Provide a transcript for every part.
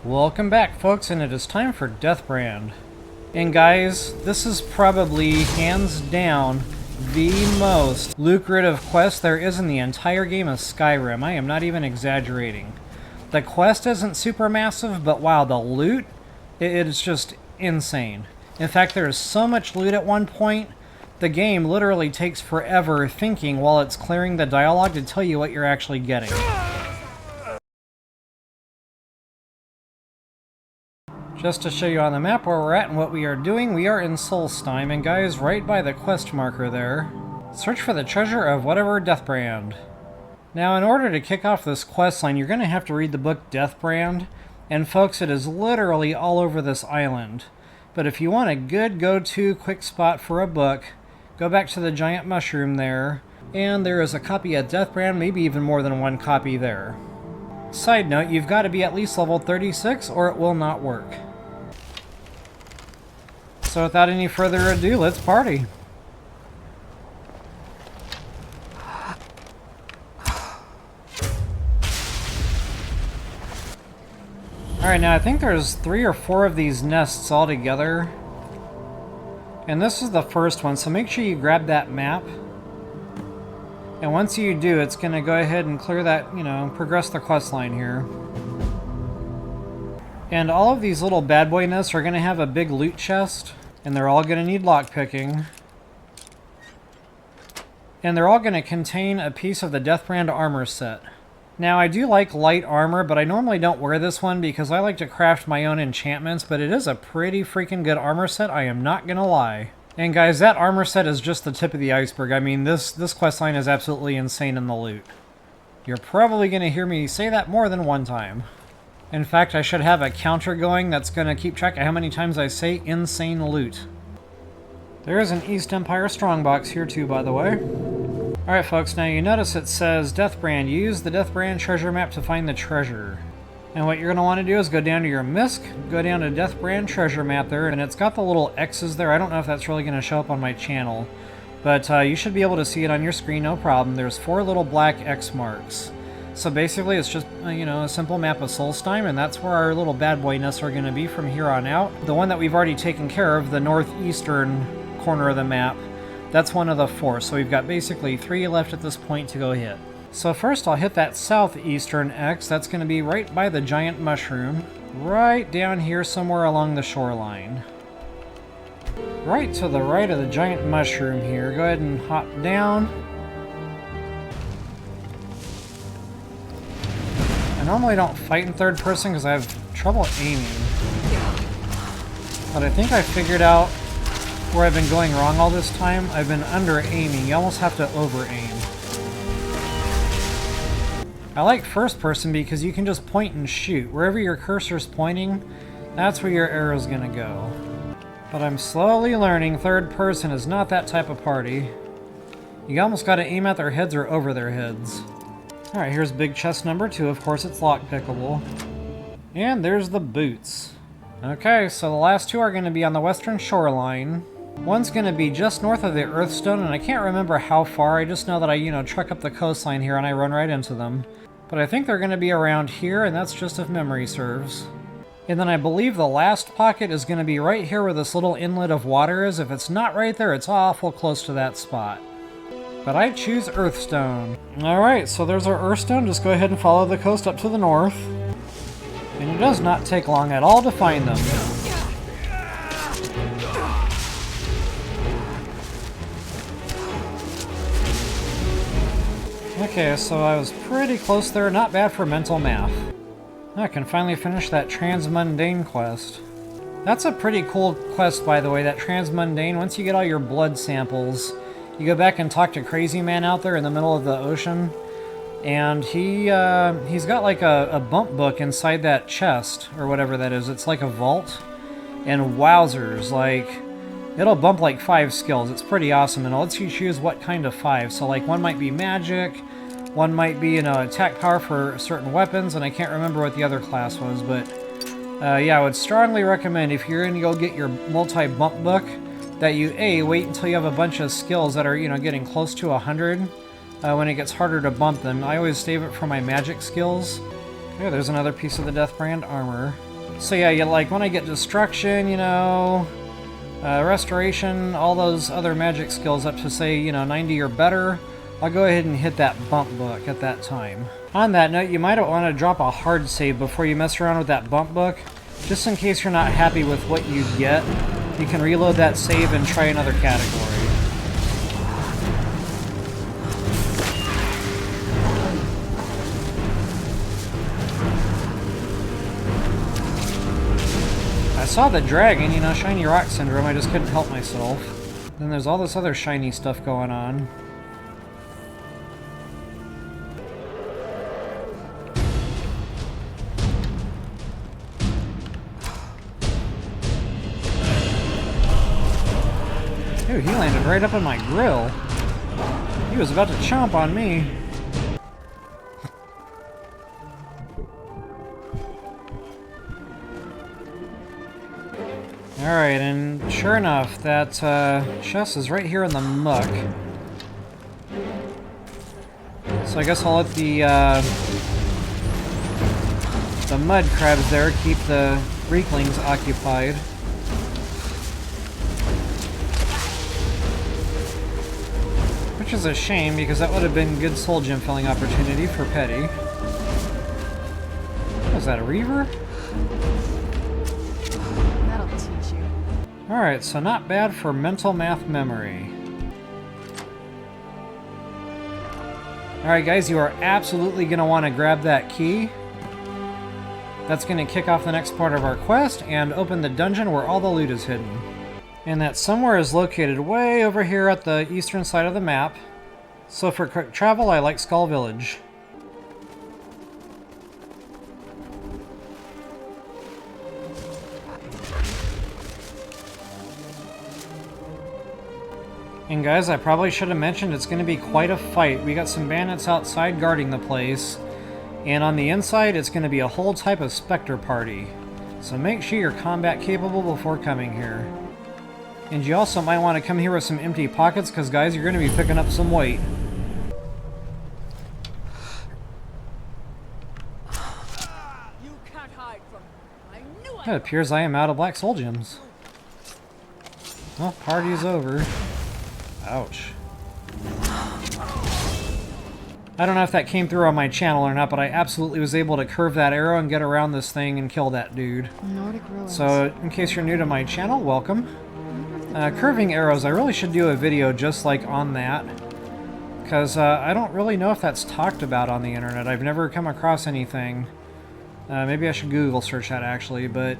Welcome back, folks, and it is time for Deathbrand. And guys, this is probably, hands down, the most lucrative quest there is in the entire game of Skyrim. I am not even exaggerating. The quest isn't super massive, but wow, the loot, it is just insane. In fact, there is so much loot at one point, the game literally takes forever thinking while it's clearing the dialogue to tell you what you're actually getting. Just to show you on the map where we're at and what we are doing, we are in Solstheim, and guys, right by the quest marker there, search for the treasure of whatever Deathbrand. Now, in order to kick off this quest line, you're going to have to read the book Deathbrand, and folks, it is literally all over this island. But if you want a good go-to quick spot for a book, go back to the giant mushroom there, and there is a copy of Deathbrand, maybe even more than one copy there. Side note, you've got to be at least level 36 or it will not work. So without any further ado, let's party. Alright, now I think there's 3 or 4 of these nests all together. And this is the first one, so make sure you grab that map. And once you do, it's going to go ahead and clear that, progress the quest line here. And all of these little bad boy nests are going to have a big loot chest. And they're all going to need lockpicking. And they're all going to contain a piece of the Deathbrand armor set. Now, I do like light armor, but I normally don't wear this one because I like to craft my own enchantments, but it is a pretty freaking good armor set, I am not going to lie. And guys, that armor set is just the tip of the iceberg. I mean, this questline is absolutely insane in the loot. You're probably going to hear me say that more than one time. In fact, I should have a counter going that's going to keep track of how many times I say insane loot. There is an East Empire strongbox here too, by the way. Alright folks, now you notice it says Deathbrand. Use the Deathbrand treasure map to find the treasure. And what you're going to want to do is go down to your MISC, go down to Deathbrand treasure map there, and it's got the little X's there. I don't know if that's really going to show up on my channel, but you should be able to see it on your screen, no problem. There's 4 little black X marks. So basically it's just, a simple map of Solstheim, and that's where our little bad boy nests are going to be from here on out. The one that we've already taken care of, the northeastern corner of the map, that's one of the 4. So we've got basically 3 left at this point to go hit. So first I'll hit that southeastern X. That's going to be right by the giant mushroom, right down here somewhere along the shoreline. Right to the right of the giant mushroom here. Go ahead and hop down. I normally don't fight in third person because I have trouble aiming. But I think I figured out where I've been going wrong all this time. I've been under-aiming. You almost have to over-aim. I like first person because you can just point and shoot. Wherever your cursor's pointing, that's where your arrow's gonna go. But I'm slowly learning third person is not that type of party. You almost gotta aim at their heads or over their heads. Alright, here's big chest number 2. Of course, it's lockpickable. And there's the boots. Okay, so the last 2 are going to be on the western shoreline. One's going to be just north of the Earthstone, and I can't remember how far. I just know that I, truck up the coastline here and I run right into them. But I think they're going to be around here, and that's just if memory serves. And then I believe the last pocket is going to be right here where this little inlet of water is. If it's not right there, it's awful close to that spot. But I choose Earthstone. Alright, so there's our Earthstone. Just go ahead and follow the coast up to the north. And it does not take long at all to find them. Okay, so I was pretty close there. Not bad for mental math. I can finally finish that transmundane quest. That's a pretty cool quest, by the way, that transmundane. Once you get all your blood samples, you go back and talk to Crazy Man out there in the middle of the ocean, and he's got like a bump book inside that chest, or whatever that is. It's like a vault, and wowzers, like, it'll bump like 5 skills. It's pretty awesome, and it lets you choose what kind of 5. So like one might be magic, one might be, attack power for certain weapons, and I can't remember what the other class was, but yeah, I would strongly recommend if you're going to go get your multi-bump book, that you wait until you have a bunch of skills that are, getting close to 100 when it gets harder to bump them. I always save it for my magic skills. Okay, there's another piece of the Deathbrand armor. So yeah, you like when I get destruction, you know, restoration, all those other magic skills up to say, you know, 90 or better, I'll go ahead and hit that bump book at that time. On that note, you might want to drop a hard save before you mess around with that bump book, just in case you're not happy with what you get. You can reload that save and try another category. I saw the dragon, you know, shiny rock syndrome, I just couldn't help myself. Then there's all this other shiny stuff going on. Ooh, he landed right up in my grill. He was about to chomp on me. Alright, and sure enough, that chest is right here in the muck. So I guess I'll let the mud crabs there keep the weaklings occupied. Which is a shame, because that would have been good soul gem filling opportunity for Petty. Was that a reaver? That'll teach you. Alright, so not bad for mental math memory. Alright guys, you are absolutely going to want to grab that key. That's going to kick off the next part of our quest and open the dungeon where all the loot is hidden. And that somewhere is located way over here at the eastern side of the map. So for quick travel, I like Skull Village. And guys, I probably should have mentioned it's going to be quite a fight. We got some bandits outside guarding the place. And on the inside, it's going to be a whole type of Spectre party. So make sure you're combat capable before coming here. And you also might want to come here with some empty pockets, because guys, you're going to be picking up some weight. You can't hide from me. I knew It appears I am out of black soul gems. Well, party's over. Ouch. I don't know if that came through on my channel or not, but I absolutely was able to curve that arrow and get around this thing and kill that dude. Nordic ruins. So, in case you're new to my channel, welcome. Curving arrows, I really should do a video just like on that. Because I don't really know if that's talked about on the internet. I've never come across anything. Maybe I should Google search that actually, but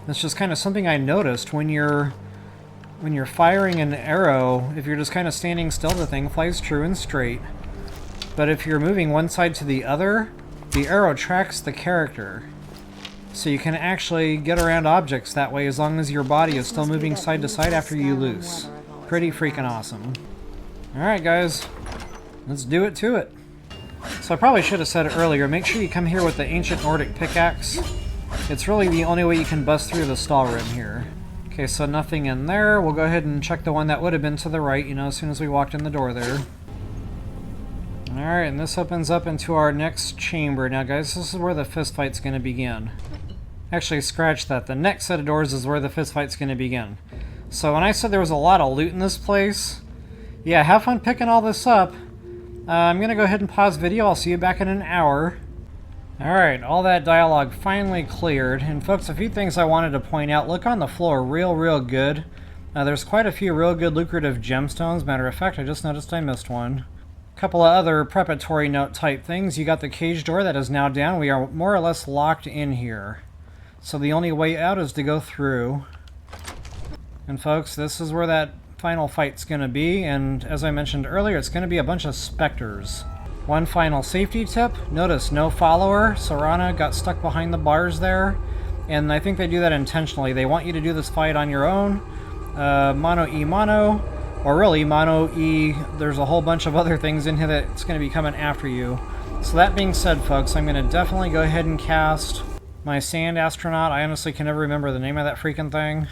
it's just kind of something I noticed when you're firing an arrow. If you're just kind of standing still, the thing flies true and straight. But if you're moving one side to the other, the arrow tracks the character. So you can actually get around objects that way as long as your body is still moving side to side after you loose. Pretty freaking awesome. Alright guys, let's do it to it. So I probably should have said it earlier, make sure you come here with the ancient Nordic pickaxe. It's really the only way you can bust through the stall room here. Okay, so nothing in there. We'll go ahead and check the one that would have been to the right, you know, as soon as we walked in the door there. Alright, and this opens up into our next chamber. Now guys, this is where the fist fight's going to begin. Actually, scratch that. The next set of doors is where the fist fight's going to begin. So when I said there was a lot of loot in this place, yeah, have fun picking all this up. I'm going to go ahead and pause video. I'll see you back in an hour. Alright, all that dialogue finally cleared. And folks, a few things I wanted to point out. Look on the floor real good. There's quite a few real good lucrative gemstones. Matter of fact, I just noticed I missed one. Couple of other preparatory note type things. You got the cage door that is now down. We are more or less locked in here. So the only way out is to go through. And folks, this is where that final fight's going to be. And as I mentioned earlier, it's going to be a bunch of specters. One final safety tip. Notice no follower. Sorana got stuck behind the bars there. And I think they do that intentionally. They want you to do this fight on your own. Mono E mono. Or really, mono E. There's a whole bunch of other things in here that's going to be coming after you. So that being said, folks, I'm going to definitely go ahead and cast my Sand Astronaut. I honestly can never remember the name of that freaking thing.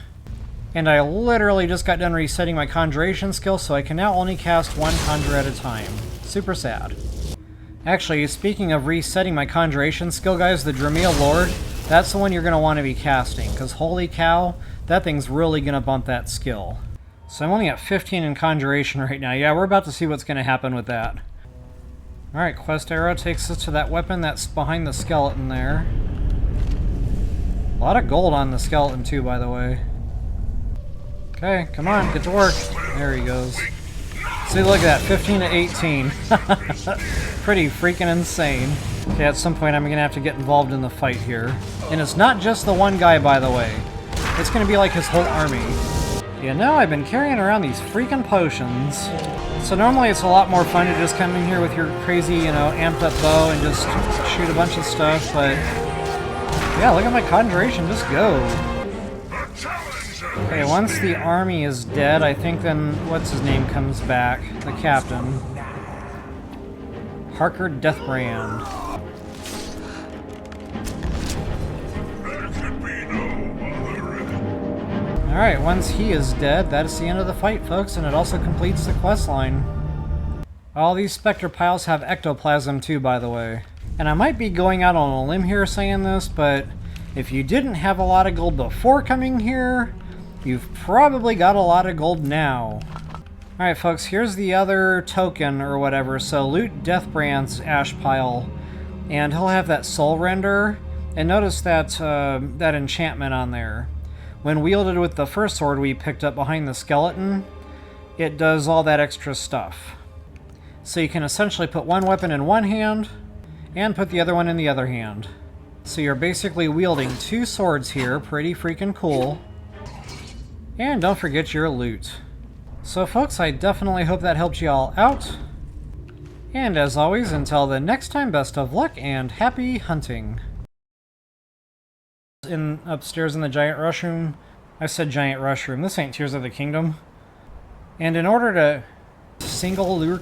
And I literally just got done resetting my Conjuration skill, so I can now only cast one Conjure at a time. Super sad. Actually, speaking of resetting my Conjuration skill, guys, the Drameel Lord That's the one you're going to want to be casting, because holy cow, that thing's really going to bump that skill. So I'm only at 15 in Conjuration right now. Yeah, we're about to see what's going to happen with that. Alright, quest arrow takes us to that weapon that's behind the skeleton there. A lot of gold on the skeleton too, by the way. Okay, come on, get to work. There he goes. See, look at that, 15 to 18. Pretty freaking insane. Okay, at some point I'm going to have to get involved in the fight here. And it's not just the one guy, by the way. It's going to be like his whole army. You know, I've been carrying around these freaking potions. So normally it's a lot more fun to just come in here with your crazy, you know, amped up bow and just shoot a bunch of stuff, but... yeah, look at my Conjuration, just go. Okay, once the army is dead, I think then, what's his name comes back? The captain. Haknir Deathbrand. Alright, once he is dead, that is the end of the fight, folks, and it also completes the quest line. All these Spectre piles have ectoplasm too, by the way. And I might be going out on a limb here saying this, but if you didn't have a lot of gold before coming here, you've probably got a lot of gold now. Alright folks, here's the other token or whatever. So loot Deathbrand's ash pile, and he'll have that Soulrender. And notice that, that enchantment on there. When wielded with the first sword we picked up behind the skeleton, it does all that extra stuff. So you can essentially put one weapon in one hand, and put the other one in the other hand. So you're basically wielding two swords here, pretty freaking cool. And don't forget your loot. So folks, I definitely hope that helped you all out. And as always, until the next time, best of luck and happy hunting. Upstairs in the giant rush room. I said giant rush room. This ain't Tears of the Kingdom. And in order to single lure,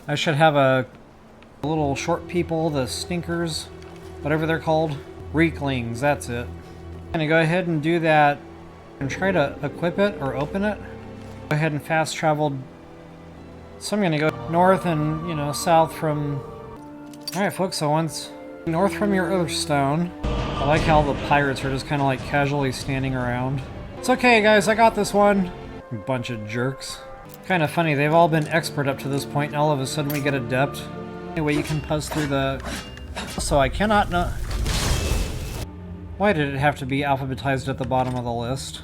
I should have a little short people, the stinkers, whatever they're called. Reeklings, that's it. I'm gonna go ahead and do that and try to equip it or open it. Go ahead and fast travel. So I'm gonna go north and, you know, south from... Alright folks, so once north from your Earthstone. I like how the pirates are just kind of like casually standing around. It's okay guys, I got this one. Bunch of jerks. Kind of funny, they've all been expert up to this point, and all of a sudden we get adept. Anyway, you can puzz through the... So I cannot know... Why did it have to be alphabetized at the bottom of the list?